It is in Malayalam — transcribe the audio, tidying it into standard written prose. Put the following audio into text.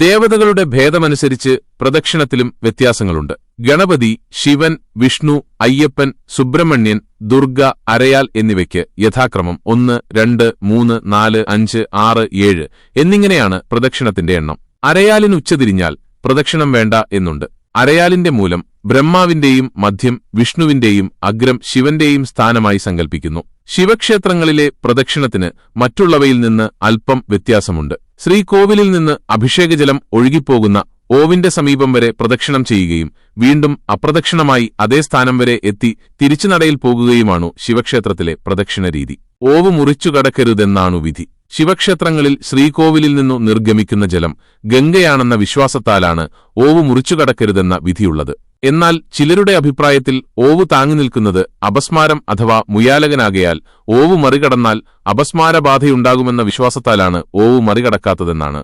ദേവതകളുടെ ഭേദമനുസരിച്ച് പ്രദക്ഷിണത്തിലും വ്യത്യാസങ്ങളുണ്ട്. ഗണപതി, ശിവൻ, വിഷ്ണു, അയ്യപ്പൻ, സുബ്രഹ്മണ്യൻ, ദുർഗ, അരയാൽ എന്നിവയ്ക്ക് യഥാക്രമം 1, 2, 3, 4, 5, 6, 7 എന്നിങ്ങനെയാണ് പ്രദക്ഷിണത്തിന്റെ എണ്ണം. അരയാലിന് ഉച്ചതിരിഞ്ഞാൽ പ്രദക്ഷിണം വേണ്ട എന്നുണ്ട്. അരയാലിന്റെ മൂലം ബ്രഹ്മാവിന്റെയും മധ്യം വിഷ്ണുവിന്റെയും അഗ്രം ശിവന്റെയും സ്ഥാനമായി സങ്കൽപ്പിക്കുന്നു. ശിവക്ഷേത്രങ്ങളിലെ പ്രദക്ഷിണത്തിന് മറ്റുള്ളവയിൽ നിന്ന് അല്പം വ്യത്യാസമുണ്ട്. ശ്രീകോവിലിൽ നിന്ന് അഭിഷേകജലം ഒഴുകിപ്പോകുന്ന ഓവിന്റെ സമീപം വരെ പ്രദക്ഷിണം ചെയ്യുകയും വീണ്ടും അപ്രദക്ഷിണമായി അതേ സ്ഥാനം വരെ എത്തി തിരിച്ചുനടയിൽ പോകുകയുമാണു ശിവക്ഷേത്രത്തിലെ പ്രദക്ഷിണ രീതി. ഓവ് മുറിച്ചു കടക്കരുതെന്നാണു വിധി. ശിവക്ഷേത്രങ്ങളിൽ ശ്രീകോവിലിൽ നിന്നു നിർഗമിക്കുന്ന ജലം ഗംഗയാണെന്ന വിശ്വാസത്താലാണ് ഓവ് മുറിച്ചുകടക്കരുതെന്ന വിധിയുള്ളത്. എന്നാൽ ചിലരുടെ അഭിപ്രായത്തിൽ ഓവ് താങ്ങി നിൽക്കുന്നത് അപസ്മാരം അഥവാ മുയാലകനാകയാൽ ഓവ് മറികടന്നാൽ അപസ്മാരബാധയുണ്ടാകുമെന്ന വിശ്വാസത്താലാണ് ഓവ് മറികടക്കാത്തതെന്നാണ്.